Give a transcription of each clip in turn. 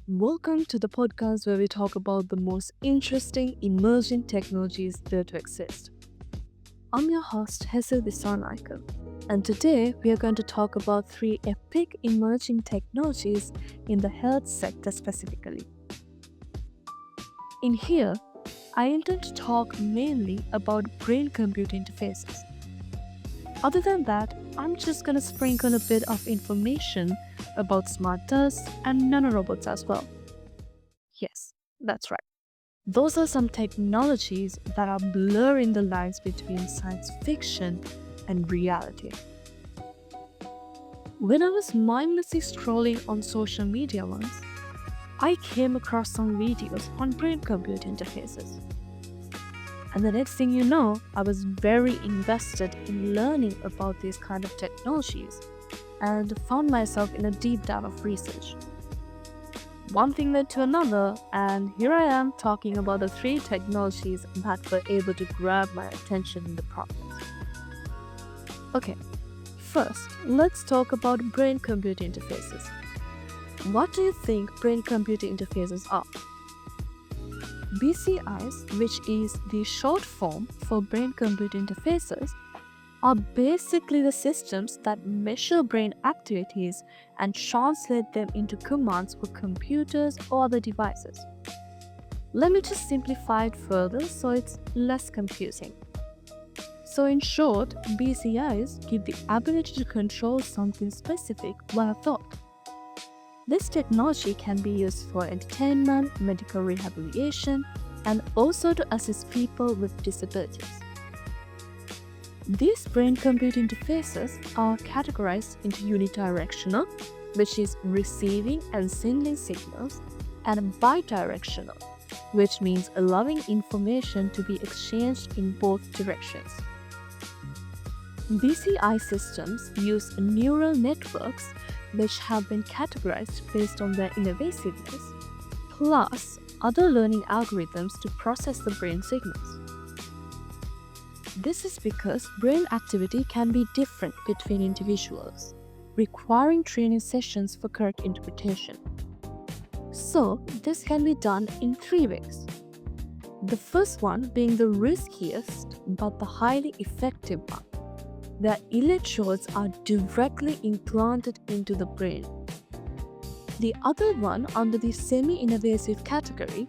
Welcome to the podcast where we talk about the most interesting emerging technologies there to exist. I'm your host, Hesse Visanaika, and today we are going to talk about three epic emerging technologies in the health sector specifically. In here, I intend to talk mainly about brain-computer interfaces. Other than that, I'm just going to sprinkle a bit of information about smart dust and nanorobots as well. Yes, that's right. Those are some technologies that are blurring the lines between science fiction and reality. When I was mindlessly scrolling on social media once, I came across some videos on brain-computer interfaces. And the next thing you know, I was very invested in learning about these kind of technologies and found myself in a deep dive of research. One thing led to another, and here I am talking about the three technologies that were able to grab my attention in the process. Okay, first, let's talk about brain-computer interfaces. What do you think brain-computer interfaces are? BCIs, which is the short form for brain-computer interfaces, are basically the systems that measure brain activities and translate them into commands for computers or other devices. Let me just simplify it further so it's less confusing. So in short, BCIs give the ability to control something specific via thought. This technology can be used for entertainment, medical rehabilitation, and also to assist people with disabilities. These brain-computer interfaces are categorized into unidirectional, which is receiving and sending signals, and bidirectional, which means allowing information to be exchanged in both directions. BCI systems use neural networks which have been categorized based on their innovativeness, plus other learning algorithms to process the brain signals. This is because brain activity can be different between individuals, requiring training sessions for correct interpretation. So, this can be done in three ways. The first one being the riskiest but the highly effective one, where electrodes are directly implanted into the brain. The other one under the semi-invasive category,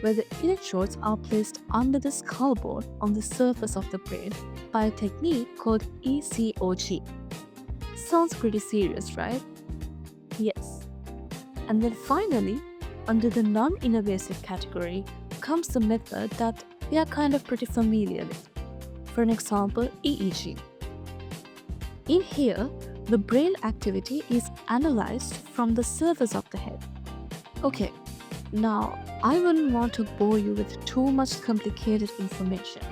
where the electrodes are placed under the skull bone on the surface of the brain by a technique called ECOG. Sounds pretty serious, right? Yes. And then finally, under the non-invasive category comes the method that we are kind of pretty familiar with. For an example, EEG. In here, the brain activity is analyzed from the surface of the head. Okay, now I wouldn't want to bore you with too much complicated information.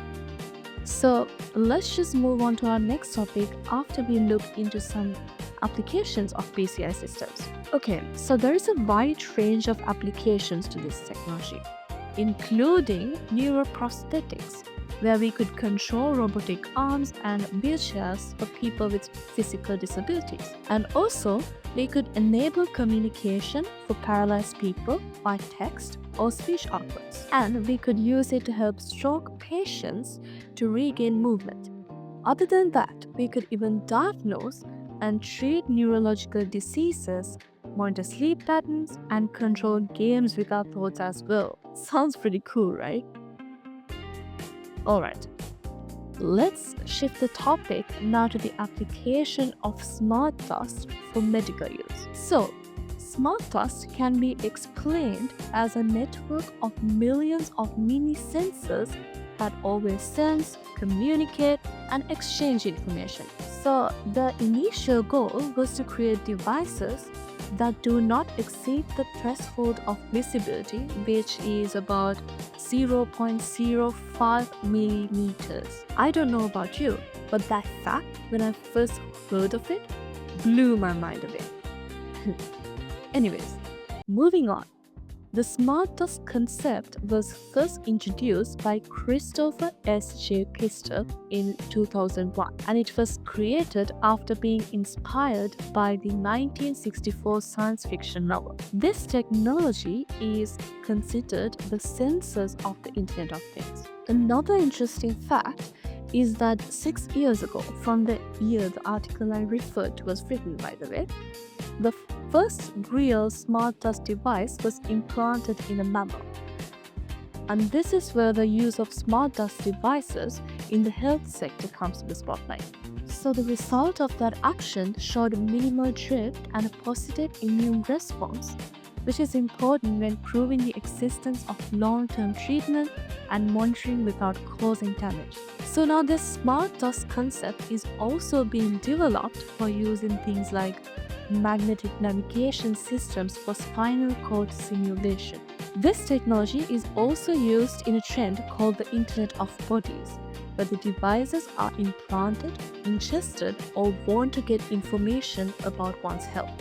So let's just move on to our next topic after we look into some applications of BCI systems. Okay, so there is a wide range of applications to this technology, including neuroprosthetics, where we could control robotic arms and wheelchairs for people with physical disabilities. And also, we could enable communication for paralyzed people by text or speech outputs. And we could use it to help stroke patients to regain movement. Other than that, we could even diagnose and treat neurological diseases, monitor sleep patterns, and control games with our thoughts as well. Sounds pretty cool, right? Alright, let's shift the topic now to the application of smart dust for medical use. So, smart dust can be explained as a network of millions of mini sensors that always sense, communicate, and exchange information. So, the initial goal was to create devices that do not exceed the threshold of visibility, which is about 0.05 millimeters. I don't know about you, but that fact, when I first heard of it, blew my mind away. Anyways, moving on. The smart dust concept was first introduced by Christopher S.J. Pistol in 2001, and it was created after being inspired by the 1964 science fiction novel. This technology is considered the sensors of the Internet of Things. Another interesting fact is that 6 years ago, from the year the article I referred to was written, by the way, the first real smart dust device was implanted in a mammal. And this is where the use of smart dust devices in the health sector comes to the spotlight. So the result of that action showed minimal drift and a positive immune response, which is important when proving the existence of long-term treatment and monitoring without causing damage. So now this smart dust concept is also being developed for use in things like magnetic navigation systems for spinal cord simulation. This technology is also used in a trend called the Internet of Bodies, where the devices are implanted, ingested, or worn to get information about one's health.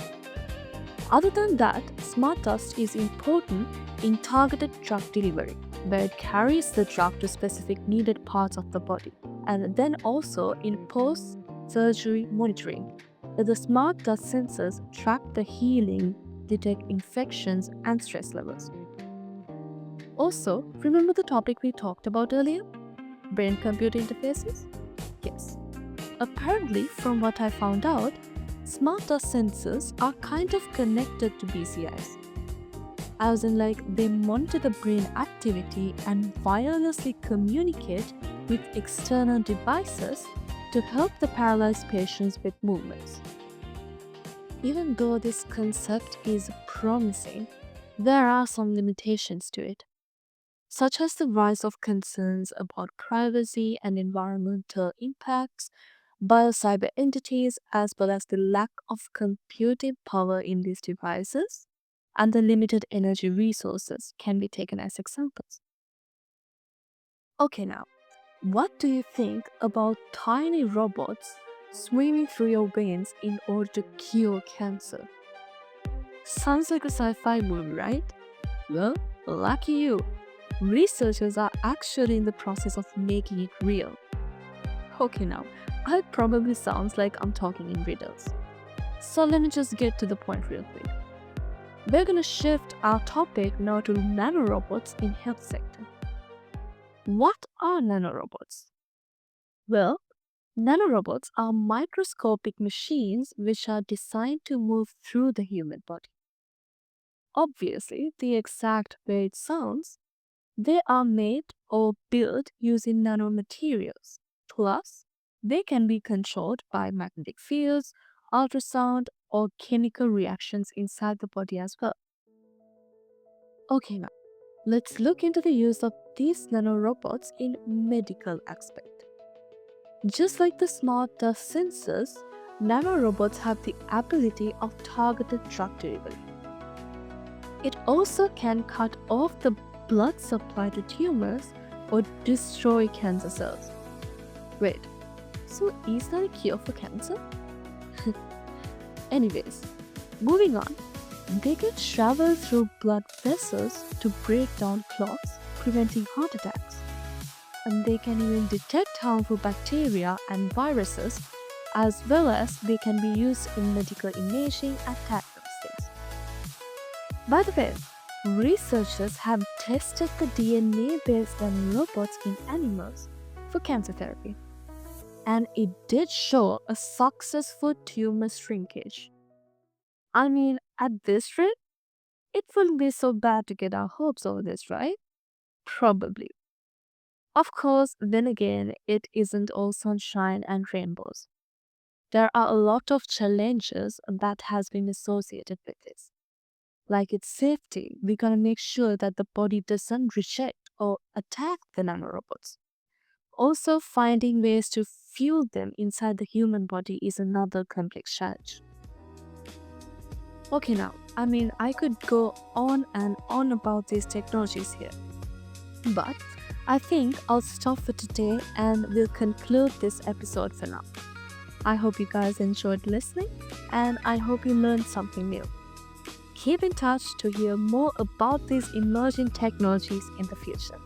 Other than that, smart dust is important in targeted drug delivery, where it carries the drug to specific needed parts of the body, and then also in post-surgery monitoring, where the smart dust sensors track the healing, detect infections, and stress levels. Also, remember the topic we talked about earlier? Brain-computer interfaces? Yes. Apparently, from what I found out, smart dust sensors are kind of connected to BCIs. As in, they monitor the brain activity and wirelessly communicate with external devices to help the paralyzed patients with movements. Even though this concept is promising, there are some limitations to it, such as the rise of concerns about privacy and environmental impacts, biocyber entities, as well as the lack of computing power in these devices, and the limited energy resources can be taken as examples. Okay, now, what do you think about tiny robots swimming through your veins in order to cure cancer? Sounds like a sci-fi movie, right? Well, lucky you. Researchers are actually in the process of making it real. Okay, now, it probably sounds like I'm talking in riddles. So let me just get to the point real quick. We're gonna shift our topic now to nanorobots in health sector. What are nanorobots? Well, nanorobots are microscopic machines which are designed to move through the human body. Obviously, the exact way it sounds, they are made or built using nanomaterials. Plus, they can be controlled by magnetic fields, ultrasound, or chemical reactions inside the body as well. Okay, now, let's look into the use of these nanorobots in medical aspect. Just like the smart dust sensors, nanorobots have the ability of targeted drug delivery. It also can cut off the blood supply to tumors or destroy cancer cells. Wait, so is that a cure for cancer? Anyways, moving on. They can travel through blood vessels to break down clots, preventing heart attacks. And they can even detect harmful bacteria and viruses, as well as they can be used in medical imaging and diagnostics. By the way, researchers have tested the DNA-based nanorobots in animals for cancer therapy, and it did show a successful tumor shrinkage. I mean, at this rate, it wouldn't be so bad to get our hopes over this, right? Probably. Of course, then again, it isn't all sunshine and rainbows. There are a lot of challenges that has been associated with this. Like its safety, we gotta make sure that the body doesn't reject or attack the nanorobots. Also, finding ways to fuel them inside the human body is another complex challenge. Okay, now, I could go on and on about these technologies here, but I think I'll stop for today and we'll conclude this episode for now. I hope you guys enjoyed listening and I hope you learned something new. Keep in touch to hear more about these emerging technologies in the future.